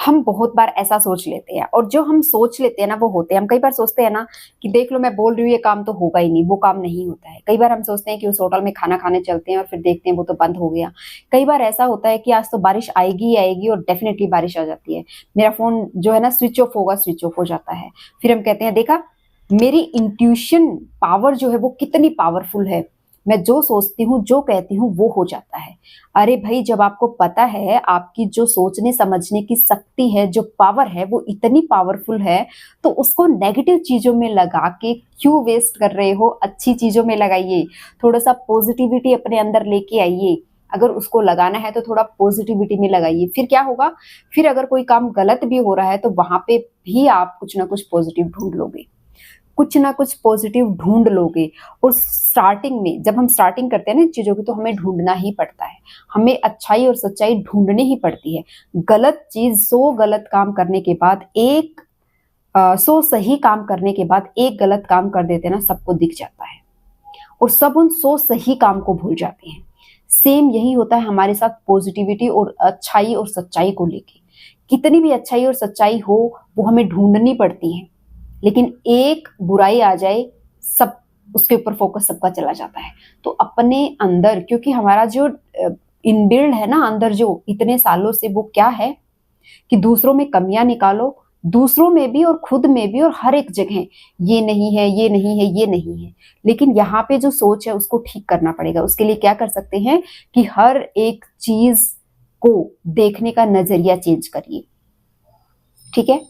हम बहुत बार ऐसा सोच लेते हैं, और जो हम सोच लेते हैं ना वो होते हैं। हम कई बार सोचते हैं ना कि देख लो मैं बोल रही हूँ ये काम तो होगा ही नहीं, वो काम नहीं होता है। कई बार हम सोचते हैं कि उस होटल में खाना खाने चलते हैं और फिर देखते हैं वो तो बंद हो गया। कई बार ऐसा होता है कि आज तो बारिश आएगी ही आएगी, और डेफिनेटली बारिश आ जाती है। मेरा फोन जो है ना स्विच ऑफ होगा, स्विच ऑफ हो जाता है। फिर हम कहते हैं देखा मेरी इंट्यूशन पावर जो है वो कितनी पावरफुल है, मैं जो सोचती हूँ जो कहती हूँ वो हो जाता है। अरे भाई, जब आपको पता है आपकी जो सोचने समझने की शक्ति है, जो पावर है वो इतनी पावरफुल है, तो उसको नेगेटिव चीजों में लगा के क्यों वेस्ट कर रहे हो? अच्छी चीजों में लगाइए, थोड़ा सा पॉजिटिविटी अपने अंदर लेके आइए। अगर उसको लगाना है तो थोड़ा पॉजिटिविटी में लगाइए। फिर क्या होगा, फिर अगर कोई काम गलत भी हो रहा है तो वहां पे भी आप कुछ ना कुछ पॉजिटिव ढूंढ लोगे, कुछ ना कुछ पॉजिटिव ढूंढ लोगे। और स्टार्टिंग में जब हम स्टार्टिंग करते हैं ना चीजों की, तो हमें ढूंढना ही पड़ता है, हमें अच्छाई और सच्चाई ढूंढनी ही पड़ती है। गलत चीज 100 गलत काम करने के बाद 100 सही काम करने के बाद एक गलत काम कर देते ना, सबको दिख जाता है और सब उन 100 सही काम को भूल जाते हैं। सेम यही होता है हमारे साथ पॉजिटिविटी और अच्छाई और सच्चाई को लेके। कितनी भी अच्छाई और सच्चाई हो वो हमें ढूंढनी पड़ती है, लेकिन एक बुराई आ जाए सब उसके ऊपर फोकस सबका चला जाता है। तो अपने अंदर, क्योंकि हमारा जो इनबिल्ड है ना अंदर जो इतने सालों से, वो क्या है कि दूसरों में कमियां निकालो, दूसरों में भी और खुद में भी और हर एक जगह ये नहीं है, ये नहीं है, ये नहीं है। लेकिन यहाँ पे जो सोच है उसको ठीक करना पड़ेगा। उसके लिए क्या कर सकते हैं कि हर एक चीज को देखने का नजरिया चेंज करिए, ठीक है?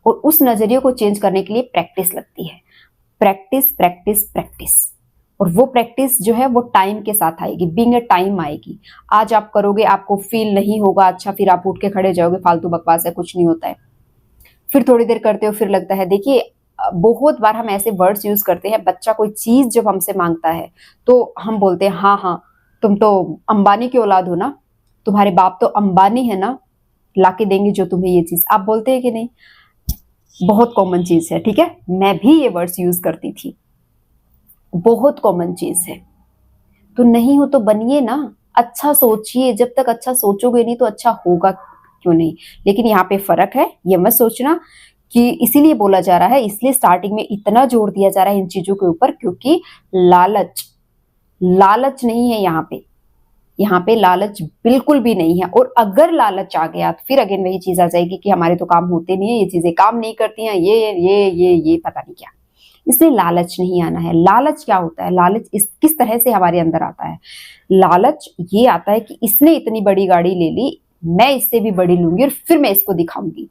और उस नजरिए को चेंज करने के लिए प्रैक्टिस लगती है। Practice practice practice. और वो प्रैक्टिस जो है वो टाइम के साथ आएगी, बीइंग अ टाइम आएगी। आज आप करोगे, आपको फील नहीं होगा अच्छा, फिर आप उठ के खड़े जाओगे, फालतू बकवास है, कुछ नहीं होता है। फिर थोड़ी देर करते हो, फिर लगता है, देखिए बहुत बार हम ऐसे वर्ड्स यूज करते हैं, बच्चा कोई चीज जब हमसे मांगता है तो हम बोलते हैं हाँ हाँ तुम तो अंबानी की औलाद हो ना, तुम्हारे बाप तो अंबानी है ना, लाके देंगे जो तुम्हें ये चीज। आप बोलते हैं कि नहीं? बहुत कॉमन चीज है, ठीक है? मैं भी ये वर्ड्स यूज करती थी, बहुत कॉमन चीज है। तो नहीं हो तो बनिए ना, अच्छा सोचिए। जब तक अच्छा सोचोगे नहीं तो अच्छा होगा क्यों नहीं? लेकिन यहाँ पे फर्क है, ये मत सोचना कि इसीलिए बोला जा रहा है, इसलिए स्टार्टिंग में इतना जोर दिया जा रहा है इन चीजों के ऊपर, क्योंकि लालच, लालच नहीं है यहाँ पे। यहाँ पे लालच बिल्कुल भी नहीं है। और अगर लालच आ गया तो फिर अगेन वही चीज आ जाएगी कि हमारे तो काम होते नहीं है, ये चीजें काम नहीं करती हैं, ये पता नहीं क्या। इसलिए लालच नहीं आना है। लालच क्या होता है? लालच किस तरह से हमारे अंदर आता है? लालच ये आता है कि इसने इतनी बड़ी गाड़ी ले ली, मैं इससे भी बड़ी लूंगी और फिर मैं इसको दिखाऊंगी।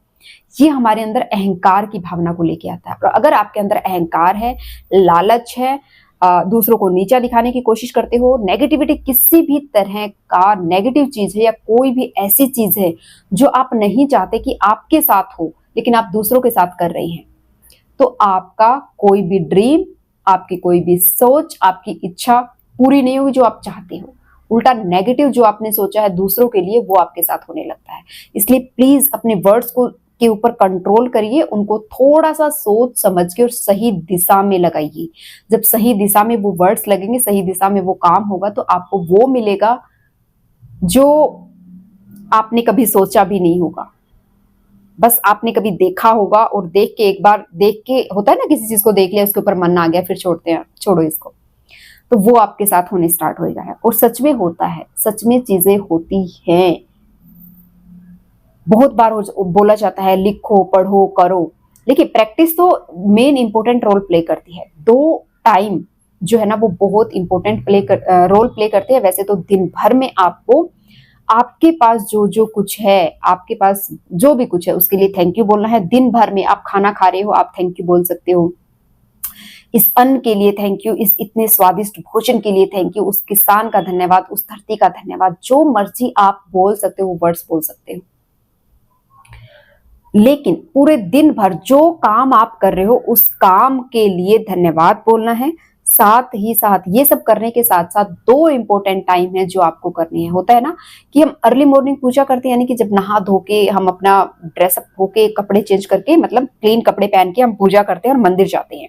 ये हमारे अंदर अहंकार की भावना को लेके आता है। और अगर आपके अंदर अहंकार है, लालच है, दूसरों को नीचा दिखाने की कोशिश करते हो, नेगेटिविटी, किसी भी तरह का नेगेटिव चीज है या कोई भी ऐसी चीज है जो आप नहीं चाहते कि आपके साथ हो लेकिन आप दूसरों के साथ कर रही हैं, तो आपका कोई भी ड्रीम, आपकी कोई भी सोच, आपकी इच्छा पूरी नहीं होगी जो आप चाहते हो। उल्टा नेगेटिव जो आपने सोचा है दूसरों के लिए, वो आपके साथ होने लगता है। इसलिए प्लीज अपने वर्ड्स को के ऊपर कंट्रोल करिए, उनको थोड़ा सा सोच समझ के और सही दिशा में लगाइए। जब सही दिशा में वो वर्ड्स लगेंगे, सही दिशा में वो काम होगा, तो आपको वो मिलेगा जो आपने कभी सोचा भी नहीं होगा। बस आपने कभी देखा होगा और देख के, एक बार देख के, होता है ना किसी चीज को देख लिया, उसके ऊपर मन ना आ गया, फिर छोड़ते हैं, छोड़ो इसको, तो वो आपके साथ होने स्टार्ट हो गया है। और सच में होता है, सच में चीजें होती हैं। बहुत बार बोला जाता है लिखो, पढ़ो, करो, लेकिन प्रैक्टिस तो मेन इंपॉर्टेंट रोल प्ले करती है। 2 टाइम जो है ना वो बहुत इंपॉर्टेंट रोल प्ले करते हैं। वैसे तो दिन भर में आपको, आपके पास जो जो कुछ है, आपके पास जो भी कुछ है उसके लिए थैंक यू बोलना है। दिन भर में आप खाना खा रहे हो, आप थैंक यू बोल सकते हो, इस अन्न के लिए थैंक यू, इस इतने स्वादिष्ट भोजन के लिए थैंक यू, उस किसान का धन्यवाद, उस धरती का धन्यवाद, जो मर्जी आप बोल सकते हो, वर्ड्स बोल सकते हो। लेकिन पूरे दिन भर जो काम आप कर रहे हो उस काम के लिए धन्यवाद बोलना है। साथ ही साथ ये सब करने के साथ साथ 2 इंपॉर्टेंट टाइम है जो आपको करनी है। होता है ना कि हम अर्ली मॉर्निंग पूजा करते हैं, यानी कि जब नहा धो के हम अपना ड्रेसअप होके, कपड़े चेंज करके, मतलब क्लीन कपड़े पहन के हम पूजा करते हैं और मंदिर जाते हैं,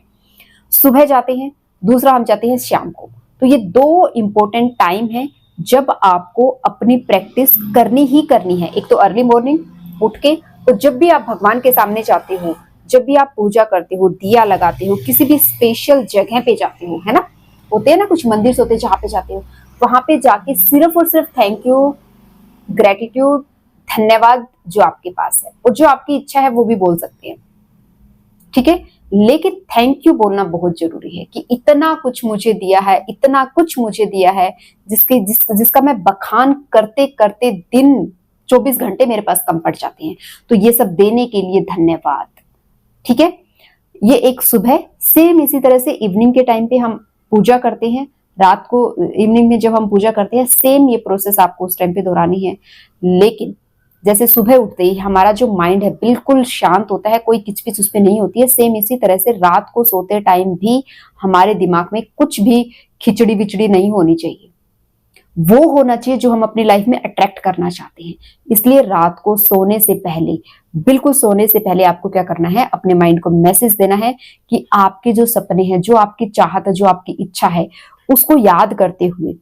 सुबह जाते हैं। दूसरा हम जाते हैं शाम को। तो ये 2 इंपॉर्टेंट टाइम है जब आपको अपनी प्रैक्टिस करनी ही करनी है। एक तो अर्ली मॉर्निंग उठ के और जब भी आप भगवान के सामने जाते हो, जब भी आप पूजा करते हो, दिया लगाते हो, किसी भी स्पेशल जगह पे जाते हो, है ना, होते हैं ना कुछ मंदिर होते हैं जहाँ पे जाते हो, वहां पे जाके सिर्फ और सिर्फ थैंक यू, ग्रेटिट्यूड, धन्यवाद जो आपके पास है और जो आपकी इच्छा है वो भी बोल सकते हैं, ठीक है। लेकिन थैंक यू बोलना बहुत जरूरी है कि इतना कुछ मुझे दिया है, इतना कुछ मुझे दिया है, जिसका मैं बखान करते करते दिन 24 घंटे मेरे पास कम पड़ जाते हैं। तो ये सब देने के लिए धन्यवाद, ठीक है। ये एक सुबह, सेम इसी तरह से इवनिंग के टाइम पे हम पूजा करते हैं, रात को इवनिंग में जब हम पूजा करते हैं, सेम ये प्रोसेस आपको उस टाइम पे दोहरानी है। लेकिन जैसे सुबह उठते ही हमारा जो माइंड है बिल्कुल शांत होता है, कोई किचपिच उसमें नहीं होती है, सेम इसी तरह से रात को सोते टाइम भी हमारे दिमाग में कुछ भी खिचड़ी बिचड़ी नहीं होनी चाहिए। वो होना चाहिए जो हम अपनी लाइफ में अट्रैक्ट करना चाहते हैं। इसलिए रात को सोने से पहले, बिल्कुल सोने से पहले आपको क्या करना है, अपने माइंड को मैसेज देना है कि आपके जो सपने हैं, जो आपकी चाहत है, जो आपकी इच्छा है, उसको याद करते हुए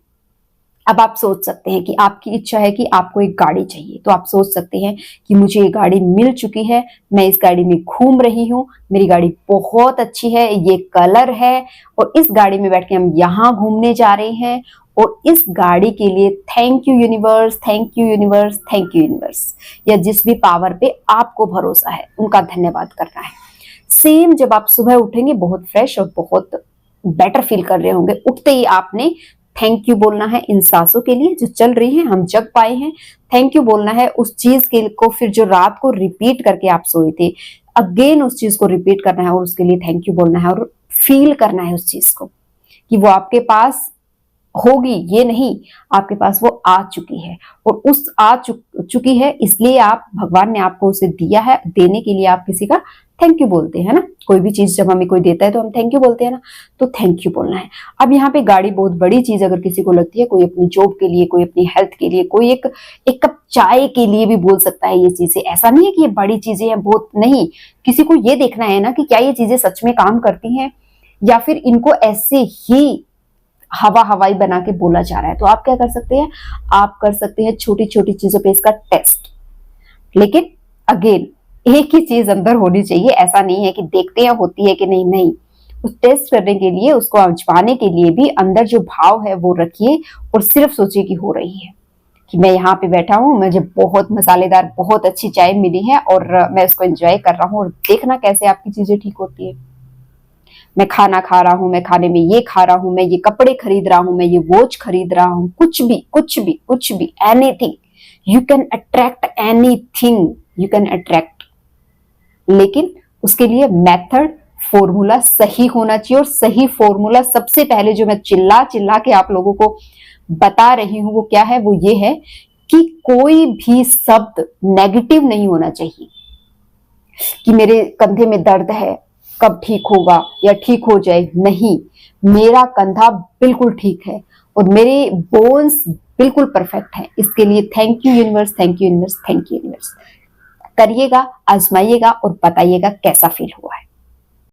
अब आप सोच सकते हैं कि आपकी इच्छा है कि आपको एक गाड़ी चाहिए, तो आप सोच सकते हैं कि मुझे ये गाड़ी मिल चुकी है, मैं इस गाड़ी में घूम रही हूँ, मेरी गाड़ी बहुत अच्छी है, ये कलर है और इस गाड़ी में बैठ के हम यहाँ घूमने जा रहे हैं और इस गाड़ी के लिए thank you universe, thank you universe, thank you universe, या जिस भी पावर पे आपको भरोसा है उनका धन्यवाद करना है। सेम जब आप सुबह उठेंगे बहुत फ्रेश और बहुत बेटर फील कर रहे होंगे, उठते ही आपने थैंक यू बोलना है इन सांसों के लिए जो चल रही है, हम जग पाए हैं। थैंक यू बोलना है उस चीज के को फिर जो रात को रिपीट करके आप सोए थे, अगेन उस चीज को रिपीट करना है और उसके लिए थैंक यू बोलना है और फील करना है उस चीज को कि वो आपके पास होगी, ये नहीं, आपके पास वो आ चुकी है और उस चुकी है, इसलिए आप, भगवान ने आपको उसे दिया है, देने के लिए आप किसी का थैंक यू बोलते हैं ना। कोई भी चीज जब हमें कोई देता है तो हम थैंक यू बोलते हैं ना, तो थैंक यू बोलना है। अब यहाँ पे गाड़ी बहुत बड़ी चीज अगर किसी को लगती है, कोई अपनी जॉब के लिए, कोई अपनी हेल्थ के लिए, कोई एक कप चाय के लिए भी बोल सकता है ये चीजें। ऐसा नहीं है कि ये बड़ी चीजें हैं, बहुत नहीं, किसी को ये देखना है ना कि क्या ये चीजें सच में काम करती हैं या फिर इनको ऐसे ही हवाई बना के बोला जा रहा है। तो आप क्या कर सकते हैं, आप कर सकते हैं छोटी छोटी चीजों पे इसका टेस्ट। लेकिन अगेन एक ही चीज अंदर होनी चाहिए, ऐसा नहीं है कि देखते हैं होती है कि नहीं, नहीं, उस टेस्ट करने के लिए, उसको आजमाने के लिए भी अंदर जो भाव है वो रखिए और सिर्फ सोचिए कि हो रही है, कि मैं यहाँ पे बैठा हूँ, मुझे बहुत मसालेदार बहुत अच्छी चाय मिली है और मैं उसको एंजॉय कर रहा हूँ और देखना कैसे आपकी चीजें ठीक होती है। मैं खाना खा रहा हूं, मैं खाने में ये खा रहा हूं, मैं ये कपड़े खरीद रहा हूं, मैं ये वॉच खरीद रहा हूं, कुछ भी कुछ भी कुछ भी, anything, you can attract anything, you can attract. लेकिन उसके लिए मेथड, फॉर्मूला सही होना चाहिए और सही फॉर्मूला सबसे पहले जो मैं चिल्ला चिल्ला के आप लोगों को बता रही हूं वो क्या है, वो ये है कि कोई भी शब्द नेगेटिव नहीं होना चाहिए कि मेरे कंधे में दर्द है, कब ठीक होगा या ठीक हो जाए, नहीं, मेरा कंधा बिल्कुल ठीक है और मेरे बोन्स बिल्कुल परफेक्ट है। इसके लिए thank you universe, thank you universe, thank you universe. करिएगा, आजमाइएगा और बताइएगा कैसा फील हुआ है।